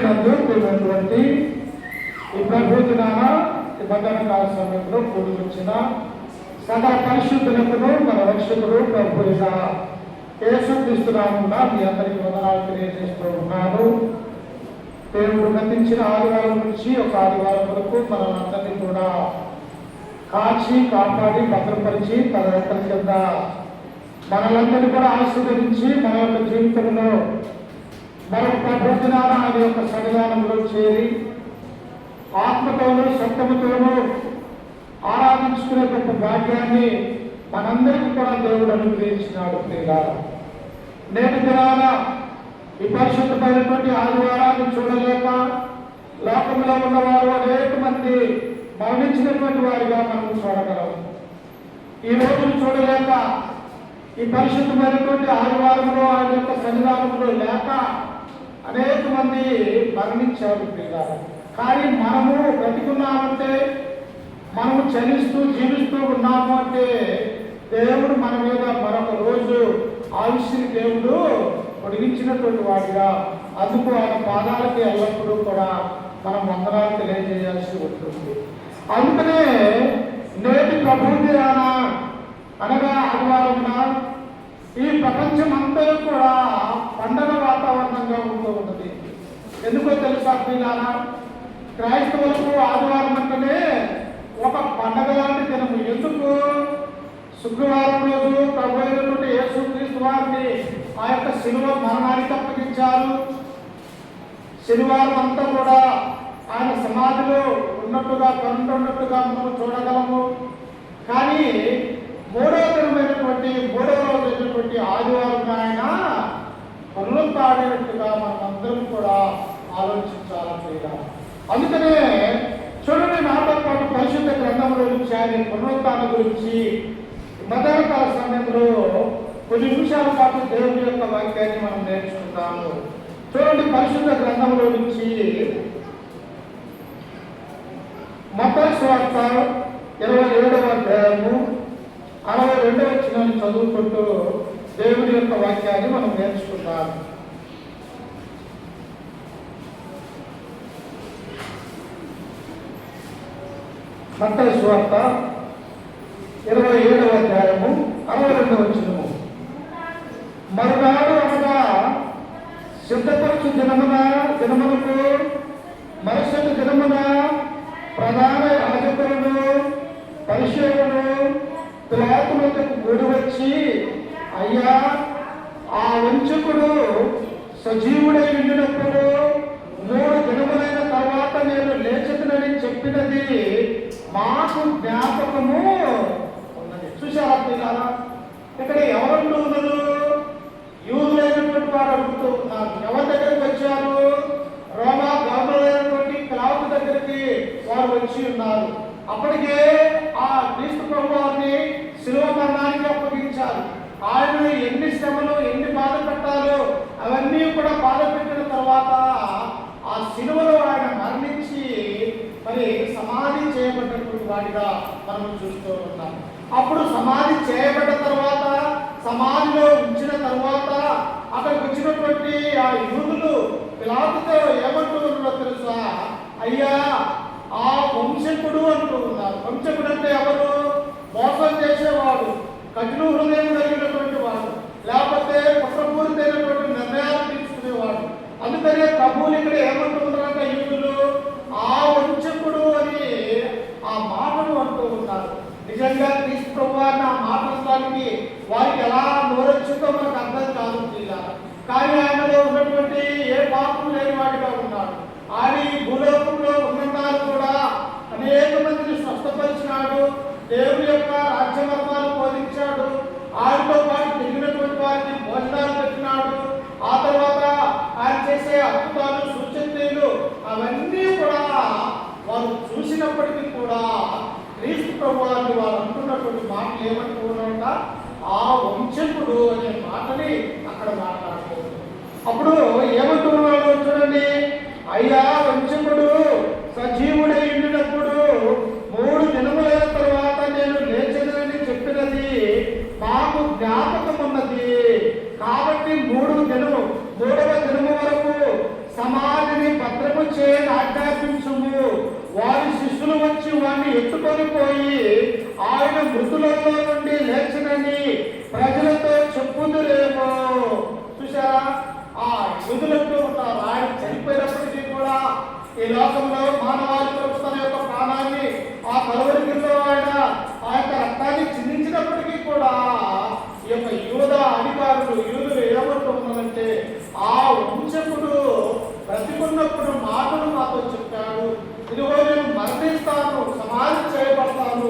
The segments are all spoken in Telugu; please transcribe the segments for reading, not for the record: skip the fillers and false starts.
నందు ప్రియమైనటువంటి ఈ ప్రభు దినాన ఈ మధ్యాహ్న కాల సమయంలో కూడి వచ్చిన సకల పరిశుద్ధులకును మన రక్షకుడు ప్రభు యేసుక్రీస్తు నామమున మీ అందరికీ వందనాలు తెలియజేస్తూ ఉన్నాను. దేవుడు గతించిన ఆదివారం నుంచి ఒక ఆదివారం వరకు మనలందరినీ కూడా కాచి కాపాడి భద్రపరిచి తన రెక్కల కింద మనలందరినీ కూడా ఆశీర్వదించి మన యొక్క జీవితంలో మరొక ప్రభు దినాన ఆయన యొక్క సన్నిధానంలో చేరి ఆత్మతోనూ సత్యముతోనూ ఆరాధించుకునే గొప్ప భాగ్యాన్ని మనందరికీ కూడా దేవుడు అనుగ్రహించినాడు. నేటి దినాన ఈ పరిశుద్ధమైనటువంటి ఆదివారాన్ని చూడలేక లోకంలో ఉన్నవారు అనేక మంది మరణించినటువంటి వారిగా మనం చూడగలము. ఈ రోజును చూడలేక ఈ పరిశుద్ధమైనటువంటి ఆదివారంలో ఆయన యొక్క సన్నిధానంలో లేక అనేక మంది మరణించారు. కానీ మనము బ్రతికున్నామంటే, మనము చలిస్తూ జీవిస్తూ ఉన్నాము అంటే దేవుడు మన మీద మరొక రోజు ఆయుష్ని దేవుడు పొడిగించినటువంటి వాడిగా, అందుకు ఆయన పాదాలకి ఎల్లప్పుడూ కూడా మనం వందనాలు తెలియజేయాల్సి ఉంటుంది. అందుకనే నేటి ప్రభు దినాన అనగా ఆదివారమున ఈ ప్రపంచం అంతా కూడా పండగ వాతావరణంగా ఉంటూ ఉన్నది. ఎందుకో తెలుసా ప్రియులారా, క్రైస్తవులకు ఆదివారం అంటేనే ఒక పండగ లాంటి దినము. ఎందుకు? శుక్రవారం రోజు ప్రభు అయినటువంటి యేసుక్రీస్తు వారిని ఆ యొక్క శిలువ మరణానికి అప్పగించారు. శనివారం అంతా కూడా ఆయన సమాధిలో ఉన్నట్టుగా కనుంటున్నట్టుగా మనం చూడగలము. కానీ మూడవ రోజు అయినటువంటి ఆదివారం ఆయన పునరుత్థానమైనట్టుగా మనమందరం కూడా ఆలోచించాలి. అందుకనే చూడండి, నాతో పాటు పరిశుద్ధ గ్రంథంలో నుంచి ఆయన పునరుత్థానం గురించి మధ్యాహ్న కాల సమయంలో కొన్ని నిమిషాల పాటు దేవుని యొక్క వాక్యాన్ని మనం నేర్చుకుంటాము. చూడండి, పరిశుద్ధ గ్రంథంలో నుంచి మత్తయి సువార్త 27వ అధ్యాయము 62వ వచనాన్ని చదువుకుంటూ దేవుని యొక్క వాక్యాన్ని మనం నేర్చుకుందాం. మత్తయి సువార్త 27వ అధ్యాయము 62వ వచనము. మరునాడు అనగా సిద్ధపరచు దినమునకు మరుసటి దినమున ప్రధాన యాజకులను పరిశీలనలు పిలాతులకు కూడి వచ్చి, అయ్యా, ఆ వంచకుడు సజీవుడై ఉండినప్పుడు 3 దినములైన తర్వాత నేను లేచదనని చెప్పినది మాకు జ్ఞాపకము ఉన్నది. చూశారా పిల్లారా, ఇక్కడ ఎవరంటూ ఉన్నారు? యూదులైనటువంటి వారు అడుగుతూ ఉన్నారు. ఎవరి దగ్గరికి వచ్చారు? రోమా గవర్నరైనటువంటి పిలాతు దగ్గరికి వారు వచ్చి ఉన్నారు. అప్పటికే ఆ క్రీస్తు ప్రభువారిని శిలువ మరణానికి అప్పగించారు. ఆయన ఎన్ని శ్రమలు ఎన్ని బాధ పెట్టాలో అవన్నీ కూడా బాధ పెట్టిన తర్వాత ఆ శిలువలో ఆయన మరణించి మరి సమాధి చేయబడినటువంటి వాడిగా మనం చూస్తూ ఉన్నాం. అప్పుడు సమాధి చేయబడ్డ తర్వాత, సమాధిలో ఉంచిన తర్వాత అక్కడికి వచ్చినటువంటి ఆ యూదులు పిలాతుతో ఏమంటున్నారో తెలుసా? అయ్యా, ఆ వంశకుడు అంటూ ఉన్నారు. వంశకుడు అంటే ఎవరు? మోసం చేసేవాడు, కఠిన హృదయం కలిగినటువంటి వాడు, లేకపోతే కుట్రపూరితైనటువంటి నిర్ణయాలు తీసుకునేవాడు. అందుకనే ప్రభువులు ఇక్కడ ఏమంటున్నారంటే యూదులు ఆ వంశకుడు అని ఆ మాటలు అంటూ ఉన్నారు. నిజంగా క్రీస్తు ప్రభువారిని ఆ మాట్లాడడానికి వారికి ఎలా నోరొచ్చిందో మనకు అర్థం కాదు. కానీ ఆయనలో ఉన్నటువంటి ఏ పాపం లేని వాడిగా ఉన్నాడు. ఆయన ఈ భూలోకంలో ఉన్నన్నారు కూడా అనేక మందిని స్వస్థపరిచినాడు. దేవుని యొక్క రాజ్యమర్మాలు బోధించాడు. ఆయనతో పాటు తిరిగినటువంటి వారిని భోజనాలు పెట్టినాడు. ఆ తర్వాత ఆయన చేసే అద్భుతాలు, సూచనలు అవన్నీ కూడా వారు చూసినప్పటికీ కూడా క్రీస్తు ప్రభువారిని వారు అంటున్నటువంటి మాటలు ఏమంటున్నారంట? ఆ వంశకుడు అనే మాటని అక్కడ మాట్లాడుకోవచ్చు. అప్పుడు ఏమంటున్నాడు చూడండి, అయ్యా, వంశకుడు సజీవుడై ఉండినప్పుడు 3 దినములైన తర్వాత నేను లేచదనని చెప్పినది మాకు జ్ఞాపకం ఉన్నది. కాబట్టి 3వ దినము వరకు సమాధిని భద్ర చేయని ఆజ్ఞాపించుము. వారి శిష్యులు వచ్చి వాడిని ఎత్తుకొని పోయి ఆయన మృతులలో నుండి లేచినని ప్రజలతో చెప్పుదురేమో. చూసారా, ఆ యూదులతో ఉంటారు. ఆయన చనిపోయినప్పటికీ కూడా ఈ లోకంలో మానవాళి కొరకు తన యొక్క ప్రాణాన్ని ఆ కలువరిలో ఆయన ఆ యొక్క రక్తాన్ని చిందించినప్పటికీ కూడా ఈ యొక్క యూద అధికారులు యూదులు ఏమంటున్నారంటే, ఆ వంశకుడు బ్రతికున్నప్పుడు మాటలు మాతో చెప్పాడు, ఇదిగో నేను మరణిస్తాను, సమాధి చేయబడతాను,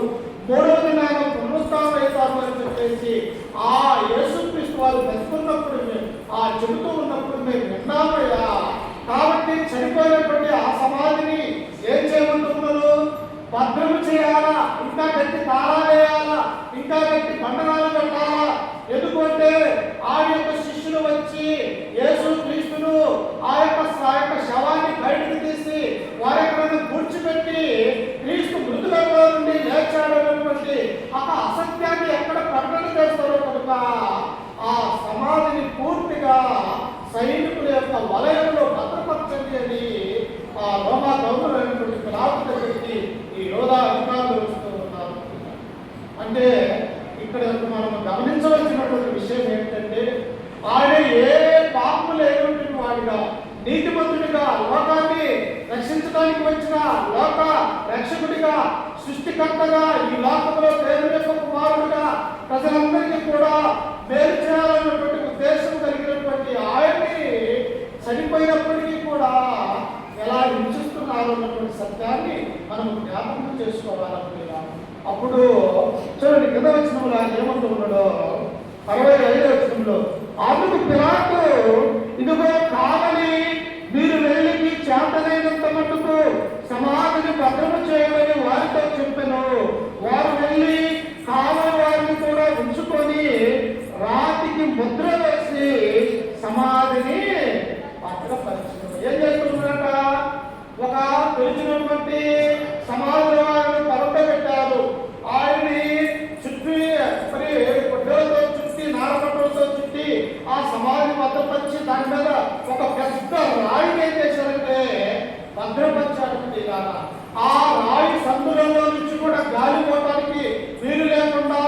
మూడవ దినాన పునరుత్థానం అవుతాను అని చెప్పేసి ఆ యేసుక్రీస్తు వారు బ్రతుకున్నప్పుడు ఆ చెబుతూ ఉన్నప్పుడు మేము విన్నామయ్యా. కాబట్టి చనిపోయినటువంటి ఆ సమాధిని ఏం చేయమంటున్నారు? భద్రము చేయాలా, ఇంకా గట్టి తాళా వేయాలా, ఇంకా గట్టి బండరాలు పెట్టాలా. ఎందుకంటే ఆ యొక్క శిష్యులు వచ్చి యేసుక్రీస్తును ఆ యొక్క శవాన్ని బయటకు తీసి వారి ఎక్కడైనా పూడ్చిపెట్టి క్రీస్తు మృతులలో నుండి లేచాడు అనేటువంటి ఒక అసత్యాన్ని ఎక్కడ ప్రకటన చేస్తారో కనుక ఆ సమాధిని పూర్తిగా సైనికుల యొక్క వలయంలో భద్రపరచండి అని ఆ రోమా గవర్నమెంట్ పిలాతు దగ్గరికి ఈ యోధా అధికారులు వస్తూ ఉన్నారు. అంటే ఇక్కడ మనం గమనించవలసినటువంటి విషయం ఏంటంటే, ఆయన ఏ పాపము లేనటువంటి వాడిగా నీతిమంతుడిగా లోకాన్ని రక్షించడానికి వచ్చిన లోక రక్షకుడిగా సృష్టికర్తగా ఈ లోకంలో దేవుని యొక్క కుమారుడిగా ప్రజలందరికీ కూడా మేలు చేయాలన్నటువంటి ఉద్దేశం కలిగినటువంటి ఆయన్ని చనిపోయినప్పటికీ కూడా ఎలా హింసిస్తున్నారు అన్నటువంటి సత్యాన్ని మనం జ్ఞాపకం చేసుకోవాలనుకున్నా. అప్పుడు చూడండి, కింద వచనంలో ఆయన ఏమంటూ ఉన్నాడో, 65వ వచనంలో, అందుకు పిలాతు, ఇదిగో కావలి, మీరు వెళ్ళి మీ చేతనైనంత మట్టుకు సమాధిని భద్రము చేయమని వారితో చెప్పాను. వారు వెళ్ళి కావలి వారిని కూడా ఉంచుకొని రాతికి ముద్ర వేసి సమాధిని భద్రపరిచారు. ఏం చేస్తున్నారట? ఒక తెలిసినటువంటి సమాధిలో ఆయన పరపబెట్టారు. ఆయన్ని చుట్టి గుడ్డలతో చుట్టి నారపట్టలతో చుట్టి ఆ సమాధిని భద్రపరిచి దాని మీద ఒక పెద్ద రాయిని ఏం చేశారంటే భద్రపరిచారు. ఆ రాయి సందులలో నుంచి కూడా గాలి పోవడానికి వీలు లేకుండా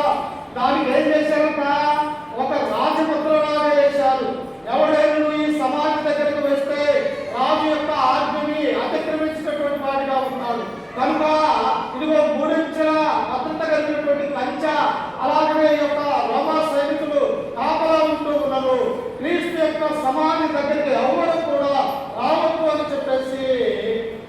దానికి ఏం చేశారంట? ఒక రాజముద్రలాగా వేశారు. ఎవడైనా ఈ సమాధి దగ్గరకు వస్తే రాజు యొక్క ఆజ్ఞని అతిక్రమించినటువంటి వాడిగా ఉన్నాడు కనుక ఇదిగో 3 ఇంచుల భద్రత కలిగినటువంటి కంచ, అలాగనే యొక్క రోమా సైనికులు కాపలా ఉంటూ ఉన్నారు. క్రీస్తు యొక్క సమాధి దగ్గరికి ఎవరు కూడా రావద్దు అని చెప్పేసి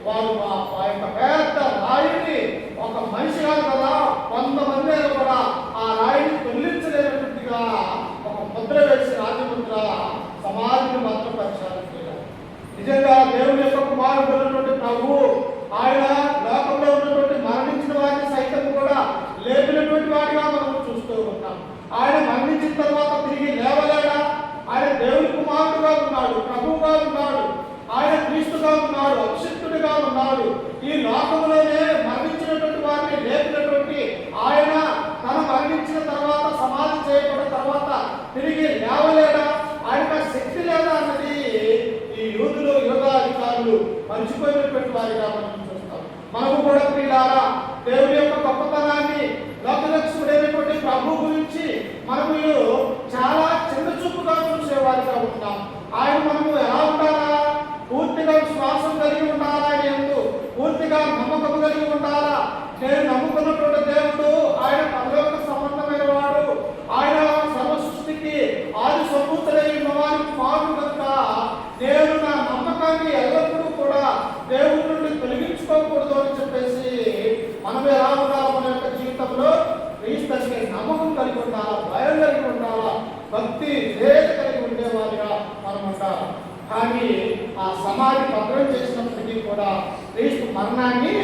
వారు ఆ యొక్క పెద్ద రాయిని, ఒక మనిషి కాదు కదా 100 మంది కూడా ఆ రాయిని తొలగించలేనట్టుగా ఒక ముద్ర వేసి రాజముద్ర సమాధిని భద్రపరిచారు. నిజంగా దేవుని యొక్క కుమారుడు ప్రభు ఆయన లోకంలో ఉన్నటువంటి మరణించిన వారిని సైతం కూడా లేపినటువంటి వాడిగా మనం చూస్తూ ఉంటాం. ఆయన మరణించిన తర్వాత తిరిగి లేవలేడా? ఆయన దేవుని కుమారుడుగా ఉన్నాడు, ప్రభువుగా ఉన్నాడు, ఆయన క్రీస్తుగా ఉన్నాడు, అభిషిక్తుడిగా ఉన్నాడు. ఈ లోకంలోనే మరణించినటువంటి వారిని లేపినటువంటి ఆయన తను మరణించిన తర్వాత సమాధి చేయబడిన తర్వాత తిరిగి లేవలేడా? ఆయనకు శక్తి లేదా అన్నది ఈ యూదులు యోధాధికారులు మర్చిపోయినటువంటి వారిగా మనం చూస్తాం. మనము కూడా ప్రియులారా దేవుని యొక్క గొప్పతనాన్ని, లోకరక్షకుడైనటువంటి ప్రభు గురించి మనము చాలా చిన్న చూపుగా చూసేవారిగా ఉంటాం. ఆయన మనము ఎలా ఉండాలా? పూర్తిగా విశ్వాసం కలిగి ఉండాలా? ఆయన ఎందు పూర్తిగా నమ్మకం కలిగి ఉండాలా? నేను నమ్ముకున్నటువంటి దేవుడు ఆయన పరలోక సంబంధమైన వాడు, ఆయన సర్వ సృష్టికి ఆది సంపూర్ణుడై ఉన్నవారికి మారు కనుక నేను నా నమ్మకాన్ని ఎల్లప్పుడూ కూడా దేవుడి నుండి తొలగించుకోకూడదు అని చెప్పేసి మనం ఎలా ఉండాలి? మన యొక్క జీవితంలో క్రీస్తుకి నమ్మకం కలిగి ఉండాలా, భయం కలిగి ఉండాలా, భక్తి విధేయత కలిగి ఉండేవారిగా మనం ఉండాలి. కానీ ఆ సమాధి భద్రం చేసినప్పటికీ కూడా క్రీస్తు మరణాన్ని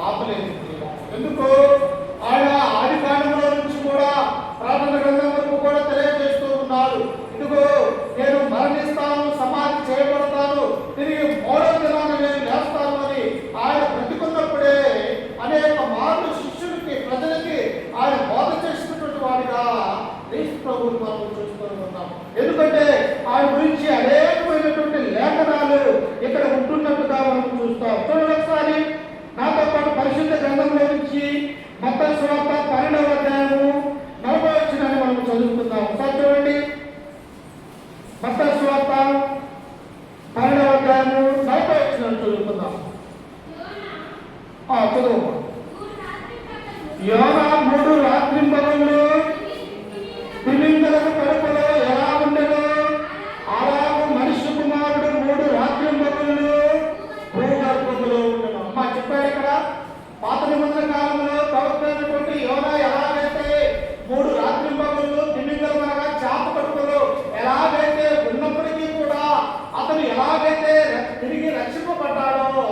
ఆపలేదు. ఎందుకు? ఆయన ఆది కాలంలో నుంచి కూడా ప్రార్థన గ్రంథం వరకు కూడా తెలియజేస్తూ ఉన్నాడు, ఇదిగో నేను మరణిస్తాను, సమాధి చేయబడతాను, తిరిగి 3వ దినాన నేను లేస్తాను అని ఆయన బ్రతికున్నప్పుడే అనేక మార్లు శిష్యులకి, ప్రజలకి ఆయన బోధ చేసినటువంటి వాడిగా క్రీస్తు ప్రభువుని మనం చూస్తూ ఉన్నాం. ఎందుకంటే ఆయన గురించి అనేకమైనటువంటి లేఖనాలు ఇక్కడ ఉంటున్నట్టుగా మనం చదువు. యోనా 3 రాత్రింబగళ్ళు తిమింగలపు కడుపులో ఎలా ఉండెనో అలాగూ మనిషి కుమారుడు 3 రాత్రింబగళ్ళు భూగర్భములో ఉండెను. అమ్మా చెప్పాడు ఇక్కడ. పాత నిబంధన కాలంలో ప్రవక్త అయినటువంటి యోనా ఎలాగైతే 3 రాత్రింబగళ్ళు తిమింగలం అనగా చేప కడుపులో ఎలాగైతే ఉన్నప్పటికీ కూడా అతను ఎలాగైతే తిరిగి రక్షింపబడ్డాడో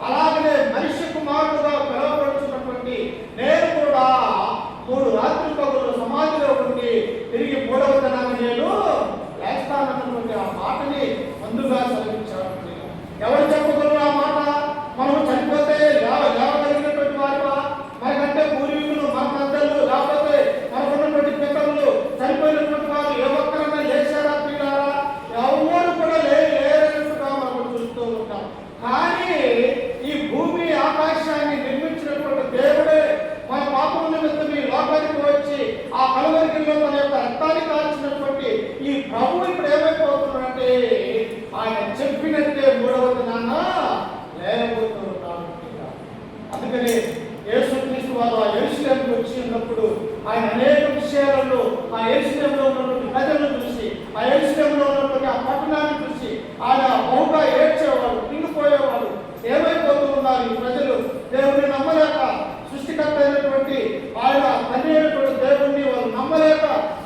అలాగనే మనిషి కుమారుడుగా పిలువబడుతున్నటువంటి నేను కూడా 3 రాత్రింబగళ్ళు సమాధిలో ఉండి తిరిగి 3వ దినాన నేను లేస్తానన్నటువంటి ఆ మాటని ముందుగా సెలవించాడు. ఎవరు చెప్పగలరు ఆ మాట? మనం చనిపోతే లేవగలిగినటువంటి వారివా? మనకంటే పూర్వీకులు, మన పెద్దలు, లేకపోతే మనకున్నటువంటి పితరులు చనిపోయినటువంటి వారు ఏ ఒక్కరన్నా లేచారా పిల్లారా? ఎవరు కూడా లేనట్టుగా మనం చూస్తూ ఉంటాం. కానీ ఈ భూమి ఆకాశాన్ని నిర్మించినటువంటి దేవుడే మన పాపం నిమిత్తం ఈ లోకానికి వచ్చి ఆ కలువరిలో తన యొక్క రక్తాన్ని కాల్చినటువంటి ఈ ప్రభు ఇప్పుడు ఏమైపోతున్నాడంటే ఆయన చెప్పినట్టే 3వ దినాన లేకపోతూ ఉన్నాడు. అందుకని యేసుక్రీస్తు వారు ఆ యెరూషలేముకు వచ్చి ఉన్నప్పుడు ఆయన అనేక విషయాలలో ఆ యెరూషలేములో ఉన్నటువంటి ప్రజలను చూసి, ఆ యెరూషలేములో ఉన్నటువంటి ఆ పట్టణాన్ని చూసి ఆయన బహుగా ఏడ్చేవాడు, కుంగిపోయేవాడు. ఏమైపోతూ ఉన్నారు ఈ ప్రజలు? దేవుడిని నమ్మలేక, సృష్టికర్త అయినటువంటి ఆయన తండ్రి అయినటువంటి దేవుడిని వారు నమ్మలేక,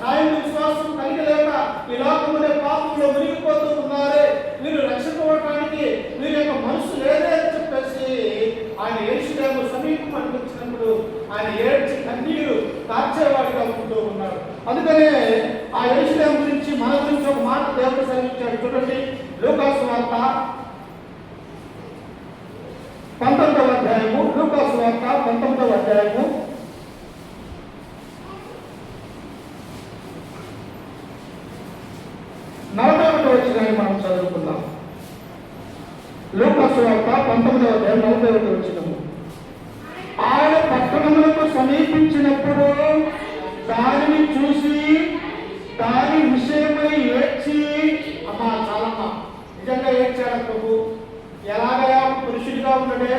ఆయన విశ్వాసం కలిగలేక ఈ లోకమునే పాపంలో మునిగిపోతూ ఉన్నారే, మీరు రక్షించబడటానికి మీరు యొక్క మనసు లేదే అని చెప్పేసి ఆయన యెరూషలేము సమీపం అనిపించినప్పుడు ఆయన ఏడ్చి కన్నీరు కార్చేవాడిగా ఉంటూ ఉన్నాడు. అందుకనే ఆ యెరూషలేము గురించి మన గురించి ఒక మాట దేవుడు సెలవించాడు. చూడండి, లూకాసు వార్త 19వ అధ్యాయము, లూకాసు వార్త 19వ అధ్యాయము 41వ వచనాన్ని మనం చదువుకుందాం. లూకాసు వార్త 19వ అధ్యాయం 41వ వచనము. ఆయన పట్టణములకు సమీపించినప్పుడు దానిని చూసి దాని విషయమై ఏడ్చి, అమ్మా చాలమ్మా నిజంగా ఏడ్చాడు ప్రభు. ఎలాగయా పురుషుడిగా ఉన్నాడే,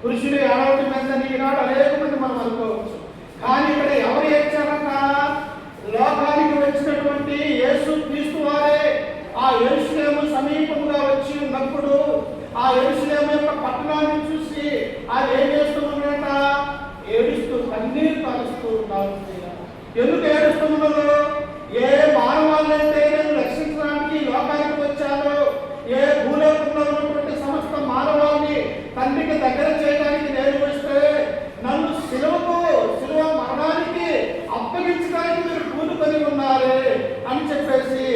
పురుషుడు ఏడవటి మీద ఈనాడు అనేక మంది మనం అనుకోవచ్చు. కానీ ఇక్కడ ఎవరు ఏడ్చారట? లోకానికి వచ్చినటువంటి యేసుక్రీస్తు వారే ఆ యెరూషలేము సమీపంగా వచ్చి ఉన్నప్పుడు ఆ యెరూషలేము యొక్క పట్టణాన్ని చూసి అది ఏం చేస్తూ ఉన్నారట? ఏడుస్తూ కన్నీరు కారుస్తూ ఉన్నారు. ఎందుకు ఏడుస్తూ ఉన్నారు? ఏ మానవాళ్ళైతే నేను రక్షించడానికి లోకానికి వచ్చానో, ఏ భూలోకంలో ఉన్నటువంటి సమస్త మానవాన్ని తండ్రికి దగ్గర చేయడానికి నేను వస్తే నన్ను శిలువ మరణానికి అప్పగించడానికి మీరు పూనుకొని ఉన్నారే అని చెప్పేసి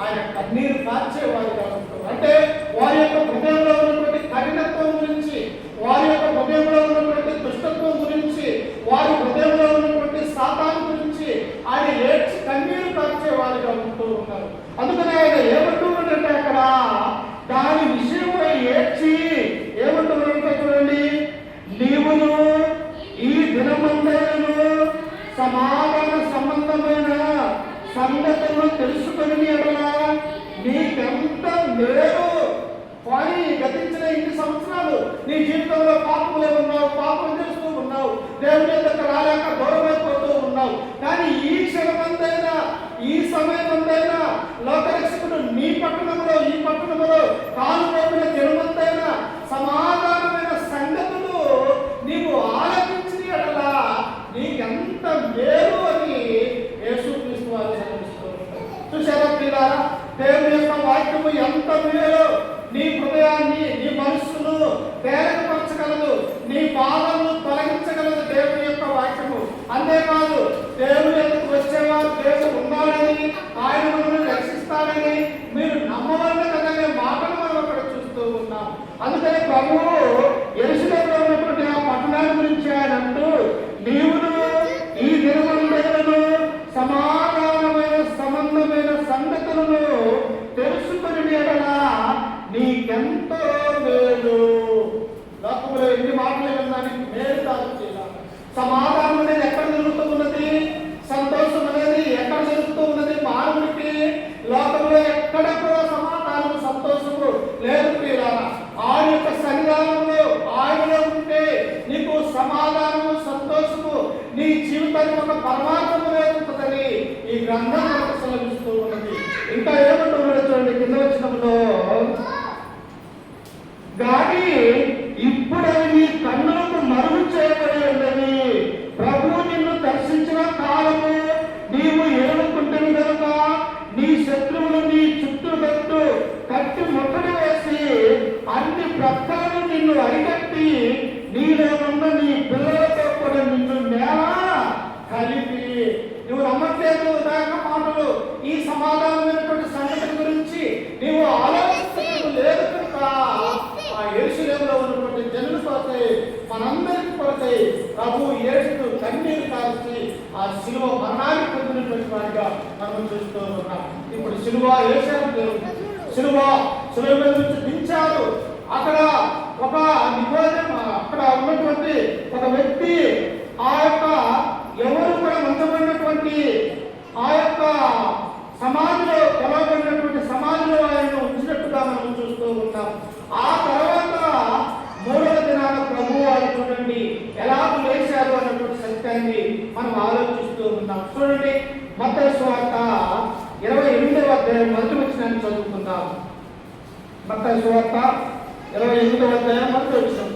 ఆయన కన్నీరు కార్చేవారుగా ఉంటారు. అంటే వారి యొక్క హృదయంలో ఉన్నటువంటి కఠినత్వం గురించి, వారి యొక్క హృదయంలో ఉన్నటువంటి దుష్టత్వం గురించి, వారి హృదయంలో ఉన్నటువంటి సాతాను గురించి ఆయన ఏడ్చి కన్నీరు కార్చేవారుగా ఉంటూ ఉన్నారు. అందుకని ఆయన ఏమంటున్నాడంటే అక్కడ దాని విషయమై ఏడ్చి ఏమంటున్నాడంటే చూడండి, నీవును ఈ దినమందరూ సమాధాన సంబంధమైన సంగతులను తెలుసుకొని ఎడలా నీకెంత మేలు. కానీ గతించిన ఇన్ని సంవత్సరాలు నీ జీవితంలో పాపంలో ఉన్నావు, పాపం చేస్తూ ఉన్నావు, దేవుని దగ్గర రాలేక దూరమైపోతూ ఉన్నావు. కానీ ఈ క్షణమందైనా, ఈ సమయమందైనా లోకరక్షకుడు నీ పట్టణంలో, ఈ పట్టణంలో కాలుపోయిన జనమందైనా సమాధానమైన సంగతులు నీవు ఆలకించిన ఎడలా నీకెంత మేలు అని యేసుక్రీస్తు వారు సెలవిస్తూ ఉంటారు. చూసారా ప్రియులారా, దేవుని యొక్క వాక్యము ఎంత మేలు. నీ హృదయాన్ని, నీ మనస్సును తేలికపరచగలదు, నీ బాధలను తొలగించగలదు దేవుని యొక్క వాక్యము. అంతేకాదు దేవుని ఎందుకు వచ్చేవారు దేవుడు ఉన్నాడని, ఆయన మనల్ని రక్షిస్తాడని మీరు నమ్మవలన కదనే మాటలు మనం అక్కడ చూస్తూ ఉన్నాం. అందుకని ప్రభువు యెరూషలేములో ఉన్నటువంటి ఆ పట్టణాన్ని గురించి ఆయన అంటూ, నీవును ఈ దినమందరూ సమాధానమైన సంబంధమైన సంగతులను తెలుసుకొని ఎడలా నీకెంతో మేలు. లోకంలో ఎన్ని మాటలు వినడానికి మేలు కాదు చేయాలి. సమాధానం అనేది ఎక్కడ జరుగుతూ ఉన్నది? సంతోషం అనేది ఎక్కడ జరుగుతూ ఉన్నది? మానవుడికి లోకంలో ఎక్కడ కూడా సమాధానము, సంతోషము లేదు ప్రియులారా. ఆయన యొక్క సన్నిధానంలో ఆయనలో ఉంటే నీకు దానికి ఒక పరమాత్మ వేస్తుందని ఈ గ్రంథం మనకు సెలవిస్తూ ఉన్నది. ఇంకా ఏమంటున్నాడు చూడండి కింద వచ్చినప్పుడు, గాని ఇప్పుడు నీ కన్నులకు మరుగు చేయబడి ఉన్నది. ప్రభువు నిన్ను దర్శించిన కాలము నీవు ఏడుకుంటుని కనుక నీ శత్రువులు నీ చుట్టూ కట్టి ముట్టడి వేసి అన్ని ప్రక్కలను నిన్ను అరికట్టి నీలో ఉన్న నీ పిల్లలతో కూడా నిన్ను నేల కలిపి. నువ్వు నమ్మట్లేదు ఉదాహరణ మాటలు, ఈ సమాధానమైనటువంటి సంగతి గురించి నీవు ఆలోచించడం లేదు కనుక ఆ యెరూషలేములో ఉన్నటువంటి జనుల కొరకై మనందరికి కొరకై ప్రభు యేసు కన్నీరు కాల్చి ఆ శిలువ మరణాన్ని పొందినటువంటి వాడిగా మనం చూస్తూ ఉన్నాం. ఇప్పుడు శిలువ యేసు శిలువ మీద నుంచి దించారు. అక్కడ ఒక నికోదేము, అక్కడ ఉన్నటువంటి ఒక వ్యక్తి ఆ యొక్క ఎవరు కూడా మంచబడినటువంటి ఆ యొక్క సమాధిలో కొలవబడినటువంటి సమాధిలో ఆయన ఉంచినట్టుగా మనం చూస్తూ ఉంటాం. ఆ తర్వాత మూడవ దినాన ప్రభువు వారు చూడండి ఎలా లేచారు అన్నటువంటి సత్యాన్ని మనం ఆలోచిస్తూ ఉన్నాం. చూడండి మత్తయి సువార్త 28వ అధ్యాయం మొదటి వచనాన్ని చదువుకుందాం. మత్తయి సువార్త 28వ అధ్యాయం మొదటి వచనం.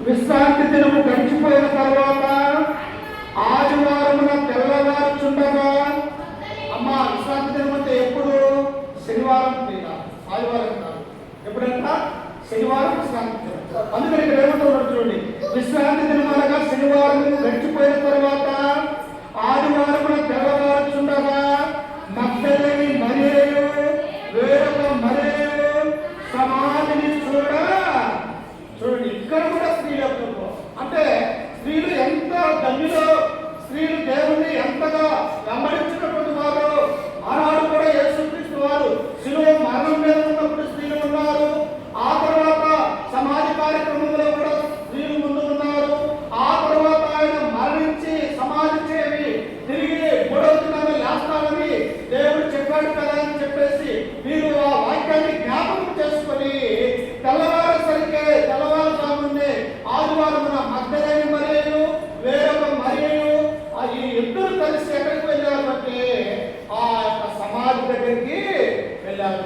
విశ్రాంతి దినము గడిచిపోయిన తర్వాత ఆదివారమున తెల్లవారుచుండగా, అమ్మా విశ్రాంతి దినం అంటే ఎప్పుడు? శనివారం లేదా ఆదివారం కాదు, ఎప్పుడంట? శనివారం విశ్రాంతి దినం. అందుకని ఇక్కడ ఏమంటున్నారు చూడండి, విశ్రాంతి దినం అనగా శనివారం గడిచిపోయిన తర్వాత ఆదివారమున తెల్లవారుచుండగా మగ్దలేని మరియయు వేరొక మరియయు సమాధిని చూడండి ఇక్కడ కూడా స్త్రీలు అంటే స్త్రీలు ఎంత ధన్యులో, స్త్రీలు దేవుణ్ణి ఎంతగా వెంబడించినటువంటి వారు. ఆనాడు కూడా యేసుక్రీస్తు వారు శిలువ మరణం మీద ఉన్నప్పుడు స్త్రీలు ఉన్నారు. ఆ తర్వాత సమాధి కార్యక్రమంలో కూడా స్త్రీలు ముందు ఉన్నారు. ఆ తర్వాత ఆయన మరణించి సమాధి చేరి తిరిగి మూడవ దినాన లేస్తానని దేవుడు చెప్పాడు కదా అని చెప్పేసి మీరు ఆ వాక్యాన్ని జ్ఞాపకం చేసుకొని తెల్లవారుజామునే ఆదివారమున మగ్దలేని మరియను వేరొక మరియను ఈ ఇద్దరు కలిసి ఎక్కడికి వెళ్ళారు అంటే ఆ యొక్క సమాధి దగ్గరికి వెళ్ళారు.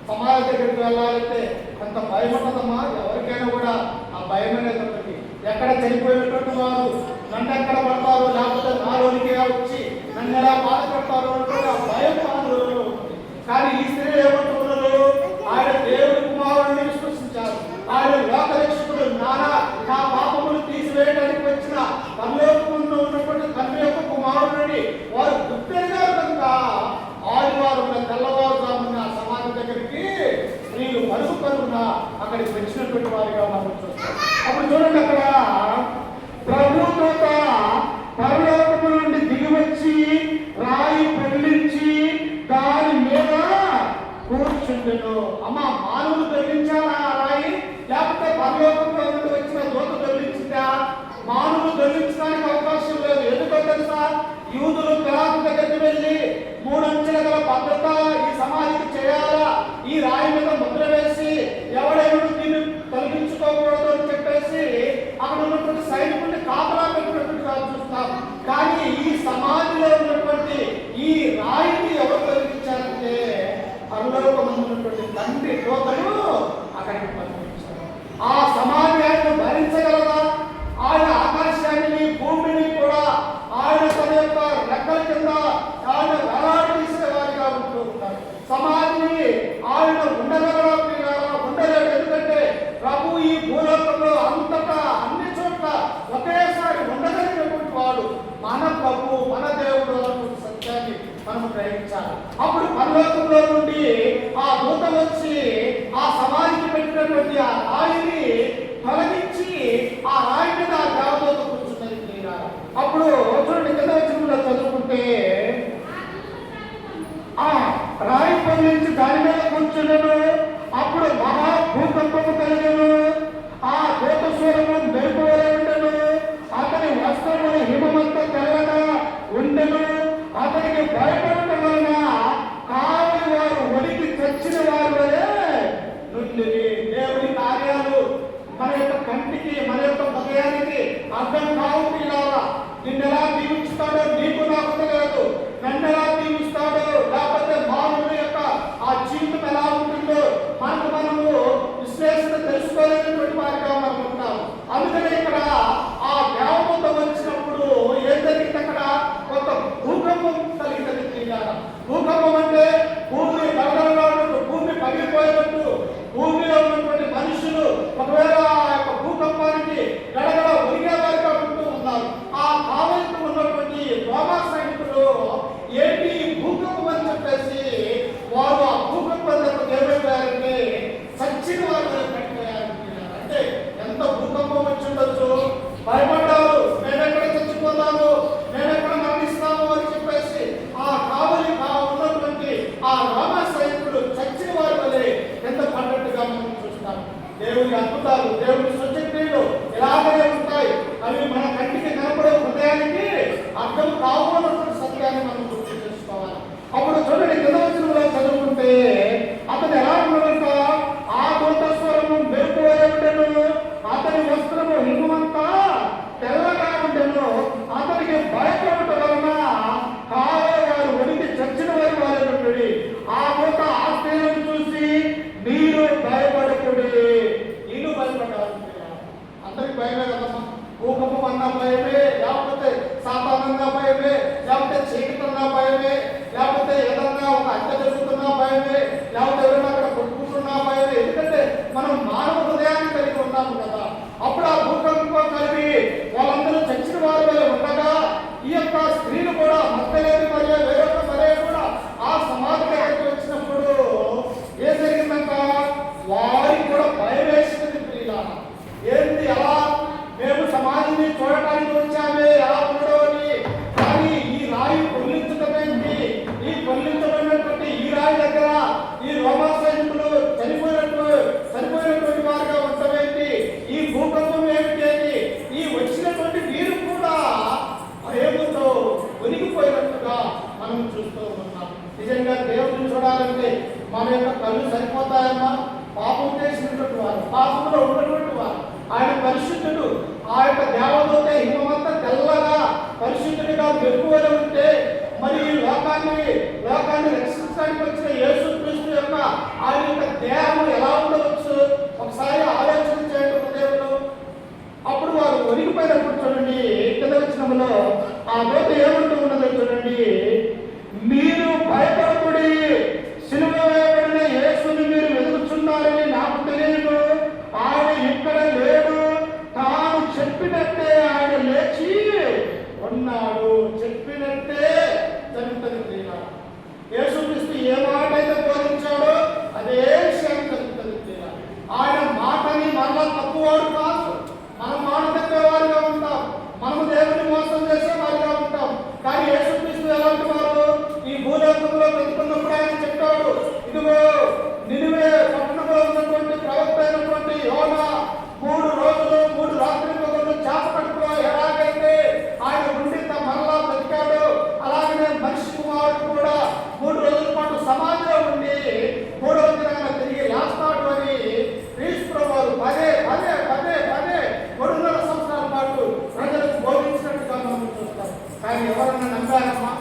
సమాధి దగ్గరికి వెళ్ళాలంటే అంత భయం ఉంటుందమ్మా ఎవరికైనా కూడా. ఆ భయం అనేటప్పటికి ఎక్కడ చనిపోయినటువంటి వారు నన్ను ఎక్కడ పడతారో, లేకపోతే నాలోనికి వచ్చి నన్ను ఎలా బాధ పెడతారో అంటే ఆ భయం మానవులలో ఉంటుంది. కానీ ఈ స్త్రీ ఏమంటున్నారు? ఆయన దేవుడి కుమారుడిని విశ్వసించారు. ఆయన లోకరక్షకుడు, నా పాపములు తీసివేయడానికి వచ్చిన పరలోకములో ఉన్నటువంటి తండ్రి యొక్క కుమారుడిని వారు గుర్తెరిగారు కనుక ఆదివారం తెల్లవారుజామున సమాధి దగ్గరికి స్త్రీలు పరుగున అక్కడికి వచ్చినటువంటి వారిగా మనం చూస్తాం. అప్పుడు చూడండి, అక్కడ ప్రభుదూత పరలోకము నుండి దిగి వచ్చి రాయి పెళ్లించి దాని మీద కూర్చుండెను. అమ్మ మానవులు దొరికించారా ఆ రాయి, లేకపోతే పరలోకంలో నుండి వచ్చిన దూత దొరికించిందా? మానవులు దొరికించడానికి అవకాశం లేదు. ఎందుకో తెలుసా? యూదులు పిలాతు దగ్గరికి వెళ్ళి 3 అంచెల గల భద్రత ఈ సమాధికి చేయాలా, ఈ రాయి మీద ముద్ర వేసి ఎవడైనా దీన్ని తొలగించుకోకూడదు అని చెప్పేసి అక్కడ ఉన్నటువంటి సైనికుడిని కాపలా పెట్టినటువంటి చూస్తాం. కానీ ఈ సమాధిలో ఉన్నటువంటి ఈ రాయిని ఎవరు తొలగించారంటే పరలోకమందు ఉన్నటువంటి తండ్రి దూతలు అక్కడికి పంపించారు. ఆ సమాధి ఆయన భరించగలదా? ఆయన ఆకాశాన్ని భూమిని కూడా ఆయన తన యొక్క రెక్కల కింద ఆయన వేలాడదీసే వారిగా ఉంటూ ఉంటారు. సమాధిని ఆయన ఉండగలరా? ఉండలేడు. ఎందుకంటే ప్రభు ఈ భూలోకంలో అంతటా అన్ని చోట్ల ఒకేసారి ఉండగలిగినటువంటి వాడు మన ప్రభు, మన దేవుడు అన్నటువంటి సత్యాన్ని మనం గ్రహించాలి. అప్పుడు పరలోకంలో నుండి ఆ దూత వచ్చి ఆ సమాధికి పెట్టినటువంటి ఆ రాయిని తొలగించి ఆ రాయి మీద ఆ దేవదూత కూర్చున్నది. అప్పుడు చూడండి కింద వచ్చిన చదువుకుంటే ఆ రాయి పొందించి దాని మీద కూర్చున్నాను. అప్పుడు మహాభూకంపము కలిగను. ఆ దూత స్వరము మెరుపు ఉండెను. అతని వస్త్రములు హిమమంత తెల్లగా ఉండెను. అతనికి భయపడటం వలన కావలి వారు వణికి చచ్చిన వారి వలె మనం చూస్తూ ఉన్నాం. నిజంగా దేవుడిని చూడాలంటే మన యొక్క కళ్ళు సరిపోతాయమ్మా? పాపం చేసినటువంటి వారు, పాపంలో ఉన్నటువంటి వారు, ఆయన పరిశుద్ధుడు. ఆ యొక్క దేవదూత హిమమంతా తెల్లగా పరిశుద్ధుడిగా మెరుగువల ఉంటే మరి లోకాన్ని రక్షించడానికి వచ్చిన యేసుక్రీస్తు యొక్క ఆయన యొక్క దేహం ఎలా ఉండవచ్చు? ఒకసారి ఆలోచన చేయండి దేవుడు. అప్పుడు వారు ఒరిగిపోయినప్పుడు చూడండి, కింద వచనంలో ఆ దూత ఏమంటూ ఉన్నదో చూడండి, మీరు భయపడకుడి, సిలువ వేయబడిన యేసుని మీరు వెతుకుచున్నారని నాకు తెలియదు. ఆయన ఇక్కడ లేడు, తాను చెప్పినట్టే ఆయన లేచి ఉన్నాడు. చెప్పినట్టే జరుగుతుంది. యేసుక్రీస్తు ఏ మాట అయితే బోధించాడో అదే విషయం జరుగుతుంది. ఆయన మాటని మరలా తప్పువాడు కాదు. మనం మాట తప్పేవారుగా ఉంటాం, మనము దేవుని మోసం చేసేవారుగా ఉంటాం. కానీ యేసుక్రీస్తు ఎలాంటి వారు? ఈ భూలోకంలో బ్రతుకున్నప్పుడు ఆయన చెప్పాడు, ఇదిగో నినివే పట్టణంలో ఉన్నటువంటి ప్రవక్త అయినటువంటి యోనా 3 రోజులు 3 రాత్రి పగలు చేప కడుపులో ఎలాగైతే ఆయన ఉండి మరలా బ్రతికాడు, అలాగనే మనిషి కుమారుడు కూడా 3 రోజుల పాటు సమాధిలో ఉండి 3వ దినాన తిరిగి లేస్తాడు అని క్రీస్తు ప్రభువు పదే 3.5 సంవత్సరాల పాటు ప్రజలకు బోధించినట్టుగా మనం చూస్తాం. కానీ ఎవరన్నా నమ్మారమ్మా?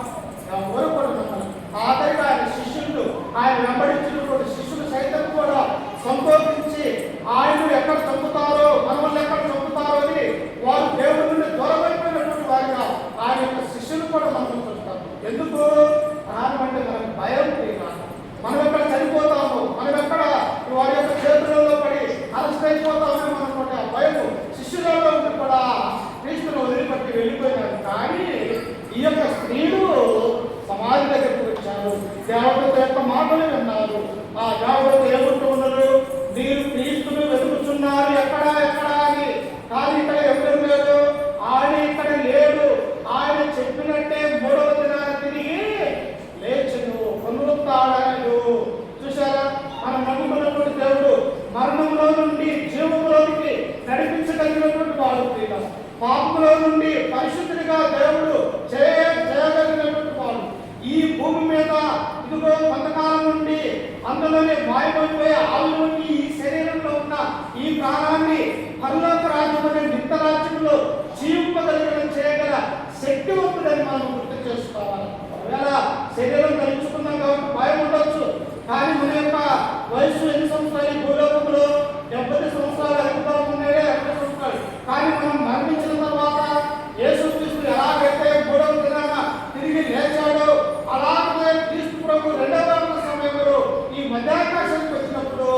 ఎవరు కూడా నమ్మారు. ఆఖరిగా ఆయన శిష్యులు, ఆయన వెంబడించినటువంటి శిష్యులు సైతం కూడా సంతోషించి ఆయన ఎక్కడ చంపుతారో, మనల్ని ఎక్కడ చంపుతారో అని వారు దేవుడి నుండి దూరమైపోయినటువంటి వారిగా ఆయన యొక్క శిష్యులు కూడా మనం చూస్తాం. ఎందుకు? ప్రాణం అంటే మనకు భయం. మనం ఎక్కడ చనిపోతాము, మనం ఎక్కడ వారి యొక్క చేతులలో పడి అరెస్ట్ అయిపోతామని మనకుంటే ఆ భయం శిష్యులలో ఉండి కూడా క్రీస్తును వదిలిపట్టి వెళ్ళిపోయినారు. కానీ ఈ యొక్క స్త్రీలు సమాజం దగ్గరికి వచ్చారు, దేవత యొక్క మాటలు విన్నారు. ఆ దేవత ఏమంటూ ఉన్నారు? మీరు క్రీస్తును వెతుకుతున్నారు ఎక్కడా అని. కానీ ఇక్కడ ఎవరు లేదు, ఆయన ఇక్కడ లేడు. ఆయన చెప్పినట్టే 3వ దినాన తిరిగి లేచును, పునరుత్థానుడు. చూసారా? మనం నమ్ముకున్నటువంటి దేవుడు మరణంలో నుండి జీవంలోనికి నడిపించగలిగినటువంటి వాడు. పాపంలో నుండి పరిశుద్ధుడిగా దేవుడు చేయగలిగినటువంటి వాడు. ఈ భూమి మీద ఇదిగో కొంతకాలం నుండి అందులోనే మాయమైపోయే ఆవుల నుండి ఈ శరీరంలో ఉన్న ఈ ప్రాణాన్ని పరలోక రాజ్యం అనే నిత్య రాజ్యంలో జీవింపగలిగడం చేయగల శక్తివంతుడని మనం గుర్తు చేసుకోవాలి. ఒకవేళ శరీరం ధరించుకున్నాం కాబట్టి భయం ఉండొచ్చు, కానీ మన యొక్క వయసు ఎన్ని సంవత్సరాలు? భూలోకంలో 70 సంవత్సరాలు, అనుభవం ఉండేదే 70 సంవత్సరాలు. కానీ మనం మరణించిన తర్వాత యేసుక్రీస్తు ఎలాగైతే 3వ దినాన తిరిగి లేచాడో అలాగే క్రీస్తు ప్రభు 2వ సమయంలో ఈ మధ్యాకాశానికి వచ్చినప్పుడు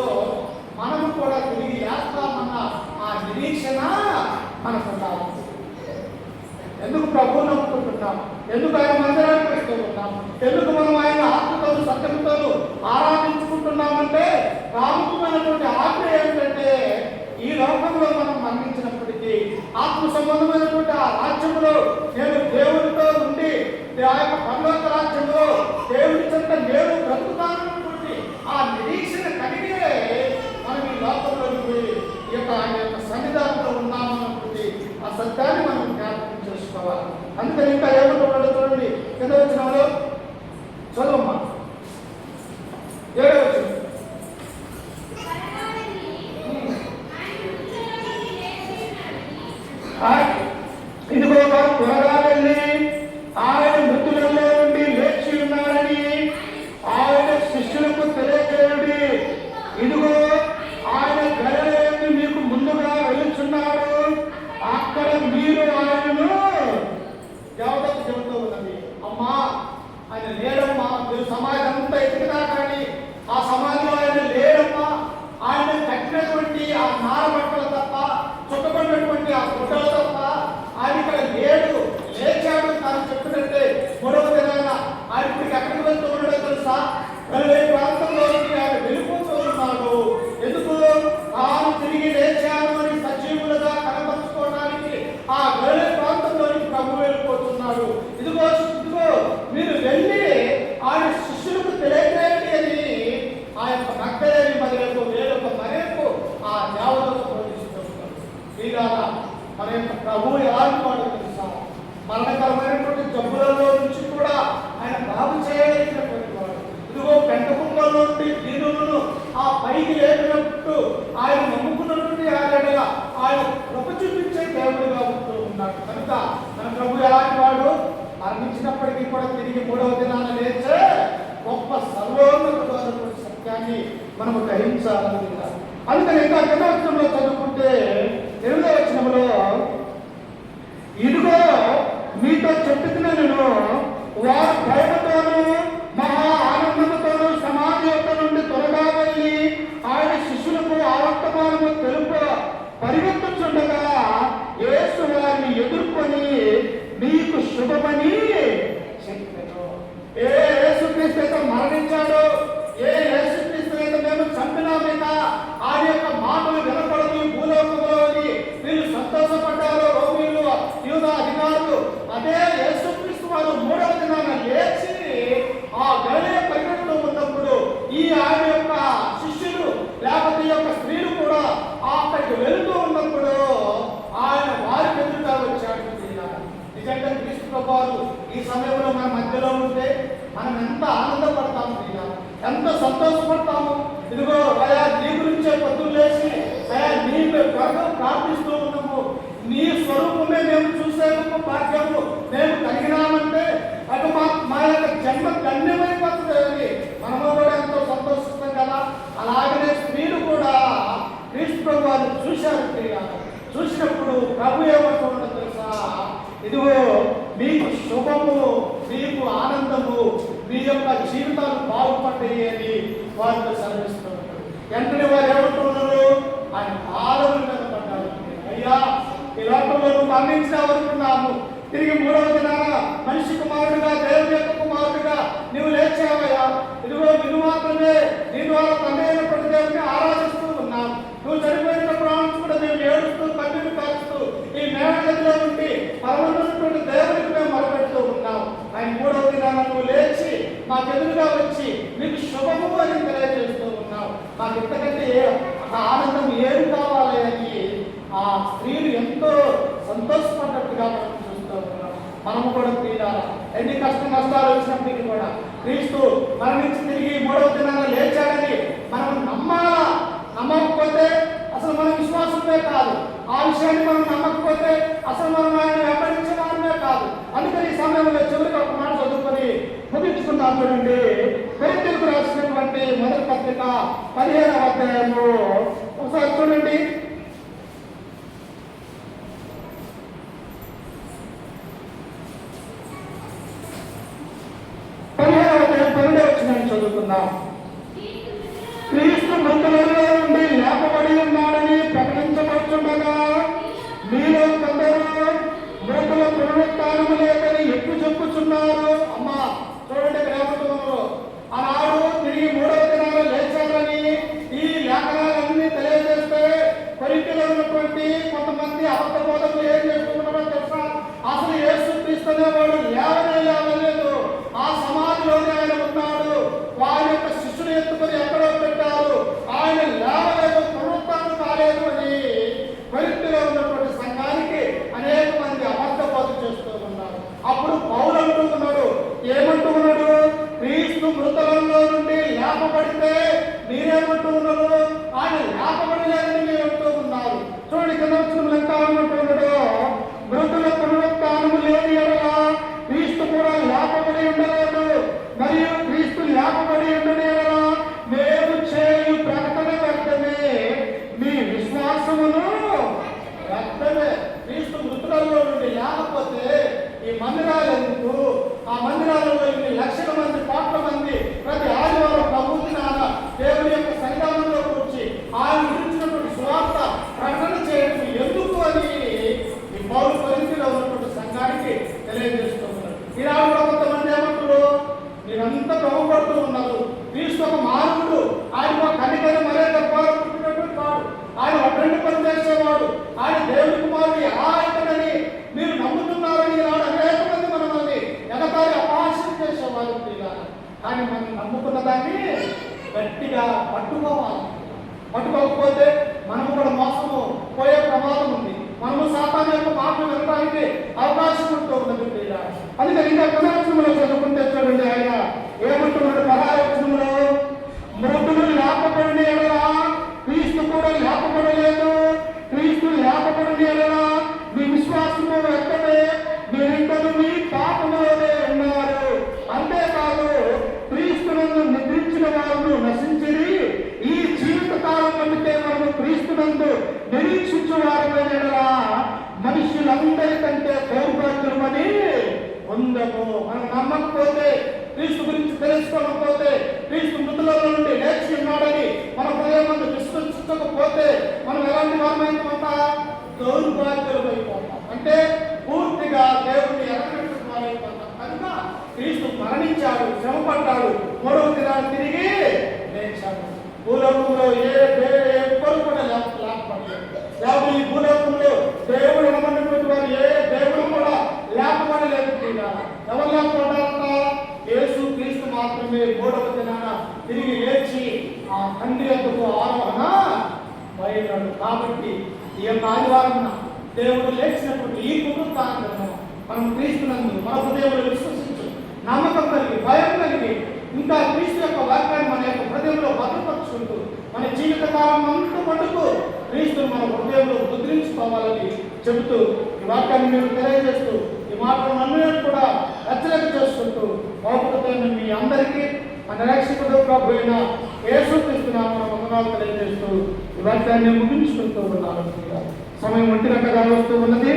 మనము కూడా తిరిగి లేస్తామన్న ఆ నిరీక్షణ మనకు ఉండాలి. ఎందుకు ప్రభువు నమ్ముకుంటున్నాం? ఎందుకు ఆయన మందిరానికి వస్తూ ఉన్నాం? ఎందుకు మనం ఆయన ఆత్మతో సత్యంతో ఆరాధించుకుంటున్నామంటే ప్రాముఖ్యమైనటువంటి ఆజ్ఞ ఏమిటంటే ఈ లోకంలో మనం మరణించినప్పటికీ ఆత్మ సంబంధమైనటువంటి ఆ రాజ్యంలో నేను దేవుడితో ఉండి ఆ యొక్క పరలోక రాజ్యంలో దేవుడి చెంత నేను బ్రతుకుతానన్నటువంటి ఆ నిరీక్షణ కలిగే మనం ఈ లోకంలో ఈ యొక్క ఆయన యొక్క సన్నిధానంలో ఉన్నామన్నటువంటి ఆ సత్యాన్ని మనం జ్ఞాపకం చేసుకోవాలి. అందుకని ఇంకా ఏమంటున్నాడో చూడండి, కింద వచ్చినాలో చదువమ్మా 7వ వచనం. ఇదిగో త్వరగా వెళ్ళి ఆయన మృతులలో నుండి లేచి ఉన్నారని ఆయన శిష్యులకు తెలియజేయుడి. ఇదిగో ఆయన గలిలయకు మీకు ముందుగా వెళ్తున్నాడు, అక్కడ మీరు ఆయనను దేవతకు చెబుతూ ఉన్నది. అమ్మా ఆయన లేడమ్మా, మరణించినప్పటికీ కూడా తిరిగి మూడవ దినాన లేచే గొప్ప సర్వోన్నతమైనటువంటి సత్యాన్ని మనము గ్రహించాలనుకుంటున్నాం. అందుకని ఇంకా కింద వచనంలో చదువుకుంటే 8వ వచనంలో, ఇదిగో మీతో చెప్పుతున్నాను, వారు భయముతోనూ మహా ఆనందముతోనూ సమాధి యొక్క నుండి త్వరగా వెళ్ళి ఆయన శిష్యులకు ఆ వర్తమానము తెలుపు పరిగెత్తుచుండగా యేసు వారిని ఎదుర్కొని మీకు శుభమని చెప్పాను. ఏ యేసుక్రీస్తు అయితే మరణించాడో, ఏ యేసుక్రీస్తు అయితే మేము చంపినా మీద ఆయన యొక్క మాటలు వినపడదు భూలోకంలో అని వీళ్ళు సంతోషపడ్డారు రోమీయులు, యూదా అధికారులు, అదే యేసుక్రీస్తు వారు మూడవ దినాన లేచి ఆ గలిలయ పర్యటనలో ఉన్నప్పుడు ఈ ఆయన యొక్క శిష్యులు లేకపోతే ఈ యొక్క స్త్రీలు కూడా అక్కడికి వెళుతూ ఉన్నప్పుడు ఆయన వారికి ఎదురుగా వచ్చాడు. నిజంగా క్రీస్తు ప్రభువు ఈ సమయంలో మన మధ్యలో ఉంటే మనం ఎంత ఆనందపడతాము, ఎంత సంతోషపడతాము. ఇదిగో అయా నీ గురించే పొద్దులు లేచి అయా నీ కొరకు ప్రార్థిస్తూ ఉన్నాము. నీ స్వరూపమే మేము చూసే భాగ్యము మేము కలిగినామంటే అటు మా యొక్క జన్మ ధన్యమైపోతుంది. మనము కూడా ఎంతో సంతోషిస్తాం కదా. అలాగనే స్త్రీలు కూడా క్రీస్తు ప్రభువుని చూశారు. చూసినప్పుడు ప్రభు ఏమంటున్నాడో తెలుసా, ఇదిగో మీకు శుభము, మీకు ఆనందము, మీ యొక్క జీవితాలు బాగుపడ్డాయి అని వారితో సెలవిస్తున్నారు. వెంటనే వారు ఏమంటున్నారు, ఆయన పాదముల మీద పడ్డారు. అయ్యా, ఈ లోకంలో నువ్వు మరణించిన వరకున్నాము, తిరిగి మూడవ దినాన మనిషి కుమారుడిగా దేవుని యొక్క కుమారుడిగా నువ్వు లేచావయ్యా. ఇదిగో నిన్ను మాత్రమే నీ ద్వారా తండ్రి అయినటువంటి దేవుని ఆరాధిస్తూ ఉన్నాం. నువ్వు చనిపోయిన ప్రాణం కూడా మేము ఏడుస్తూ కన్నీరు కాచుతూ ఈ మేడగదిలో ఉండి పరమన్నటువంటి దేవునికి మేము మొరపెడుతూ ఉన్నాం. ఆయన మూడవ దినాన నువ్వు లేచి మాకు ఎదురుగా వచ్చి నీకు శుభము అని తెలియజేస్తూ ఉన్నావు. మాకు ఇంతకంటే ఆనందం ఏం కావాలి అని ఆ స్త్రీలు ఎంతో సంతోషపడ్డట్టుగా మనం చూస్తూ ఉన్నాం. మనము కూడా తీరాలి. ఎన్ని కష్ట నష్టాలు వచ్చినప్పటికీ కూడా క్రీస్తు మరణించి తిరిగి మూడవ దినాన లేచాడని మనం నమ్మాలా. నమ్మకపోతే అసలు మన విశ్వాసమే కాదు. ఆ విషయాన్ని మనం నమ్మకపోతే అసలు మనం ఆయన వెంబడించే వారమే కాదు. అందుకని ఈ సమయంలో చివరికి ఒక మాట చదువుకొని ముగించుకుందాం. చూడండి, కొరింథీయులకు రాసినటువంటి మొదటి పత్రిక 15వ అధ్యాయము ఒకసారి చూడండి. 15వ అధ్యాయం 12వ వచనాన్ని చదువుకుందాం. క్రీస్తు మృతులలో నుండి లేపబడి ఉన్నాడని ప్రకటించబడుతుండగా మీలో కొందరు మృతుల పునరుత్థానము లేదని ఎక్కువ చెప్పుచున్నారు. అమ్మా చూడండి, ఇక్కడ ఏమంటున్నారు, ఆనాడు తిరిగి మూడవ దినాలు లేచారని ఈ లేఖనాలన్నీ తెలియజేస్తే కొరింథీలో ఉన్నటువంటి కొంతమంది అబద్ధ బోధకులు ఏం చేస్తున్నారో తెలుసా, అసలు యేసుక్రీస్తు అనేవాడు లేవలేదు, ఆ సమాధిలోనే ఆయన ఉన్నాడు, వారి యొక్క శిష్యులు ఎత్తుకొని ఎక్కడో పెట్టారు, ఆయన లేవలేదు, పునరుత్థానం కాలేదు అని కొరింథీలో ఉన్నటువంటి సంఘానికి అనేక మంది అబద్ధ బోధ చేస్తూ ఉన్నారు. అప్పుడు పౌలు అంటూ ఉన్నాడు, ఏమంటూ ఉన్నాడు, క్రీస్తు మృతులలో నుండి లేపబడితే మీరేమంటూ ఉన్నారు, ఆయన లేపబడలేదని మీరు అంటూ ఉన్నారు. చూడండి, కింద వచ్చిన ఎంత అంటూ ఉన్నాడు, మృతుల పునరుత్థానము లేని ఎడల క్రీస్తు కూడా లేపబడి ఉండలేదు, మరియు క్రీస్తు లేపబడి ఉండని ఎడల మేము చేయు ప్రకటన వ్యర్థమే, మీ విశ్వాసమును వ్యర్థమే. క్రీస్తు మృతులలో నుండి లేకపోతే ఈ మందిరాలు ఎందుకు? ఆ మందిరాలలో ఇన్ని లక్షల మంది, కోట్ల మంది ప్రతి ఆదివారం ప్రభుత్వాన దేవుని యొక్క సన్నిధానంలో కూర్చి ఆయన గురించినటువంటి సువార్త ప్రకటన చేయడం ఎందుకు అని ఈ పౌలు కొరింథీలో ఉన్నటువంటి సంఘానికి తెలియజేస్తున్నారు. ఈనాడు కూడా కొంతమంది ఏమంటారు, మీరంతా భ్రమపడుతూ ఉన్నారు, క్రీస్తు ఒక మానవుడు, ఆయన ఒక కనికైన మరే గర్భాలు పుట్టినట్టు కాదు, ఆయన ఒకరిని పనిచేసేవాడు, ఆయన దేవుని కుమారుడు ఎలా అవుతాడని మీరు నమ్ముతున్నారని ఈనాడు అనేక మంది మనల్ని ఎగతాళి అపహాస్యం చేసేవారు. కానీ మనం నమ్ముకున్న దాన్ని గట్టిగా పట్టుకోవాలి. పట్టుకోకపోతే మనము కూడా మోసము పోయే ప్రమాదం ఉంది. మనము సాతాను యొక్క మాటలు వినడానికి అవకాశం ఉంటూ ఉన్నది. అందుకని ఇంకా పదార్థంలో చదువుకుంటే చూడండి, ఆయన ఏమంటున్నాడు, పదార్థంలో మృతులు లేపబడిన ఎడల క్రీస్తు కూడా లేపబడలేదు, క్రీస్తు లేపబడిన ఎడల మీ విశ్వాసము వ్యక్తమే, మీరిందరూ మీ పాపములోనే ఉందమో, మనం నమ్మకపోతే, క్రీస్తు గురించి తెలుసుకోకపోతే, క్రీస్తు మృతులలో నుండి లేచి ఉన్నాడని మన హృదయం విశ్వసించకపోతే మనం ఎలాంటి వారమైపోతా? దౌర్భాగ్యులు అయిపోతాం. అంటే పూర్తిగా దేవుడిని ఎరగనటువంటి వారైపోతాం. కనుక క్రీస్తు మరణించాడు, శ్రమపడ్డాడు, మూడవ దినాన్ని తిరిగి లేచాడు. భూలోకంలో ఎవ్వరు కూడా లేకపోలేదు. లేకపోతే ఈ భూలోకంలో దేవుడు నమ్మన్నటువంటి వారు ఏ దేవుడు కూడా లేకపోలేదు. ఎవరు లేకపోవడాలంట? యేసు క్రీస్తు మాత్రమే మూడవ దినాన తిరిగి లేచి ఆ తండ్రి యొద్దకు ఆరోహణ బయలుదేరాడు. కాబట్టి ఈ యొక్క ఆదివారం దేవుడు లేచినటువంటి ఈ పునరుత్థానం మనం క్రీస్తునందు మన హృదయంలో విశ్వసించు, నమ్మకం కలిగి, భయం కలిగి, ఇంకా క్రీస్తు యొక్క వాక్యాన్ని మన యొక్క హృదయంలో భద్రపరుచుకుంటూ మన జీవిత కాలం అంతా మటుకు క్రీస్తును మన హృదయంలో ముద్రించుకోవాలని చెబుతూ ఈ వాక్యాన్ని మీరు తెలియజేస్తూ ఈ మాటలను అన్నిటిని కూడా హెచ్చరిక చేసుకుంటూ బాగుపడుతున్న మీ అందరికీ మన రక్షకుడు ప్రభు అయిన యేసుక్రీస్తు నామమున వందనాలు తెలియజేస్తూ ఈ వాక్యాన్ని ముగించుకుంటూ ఉన్నాను. సమయం 1 గంటగా వస్తూ ఉన్నది.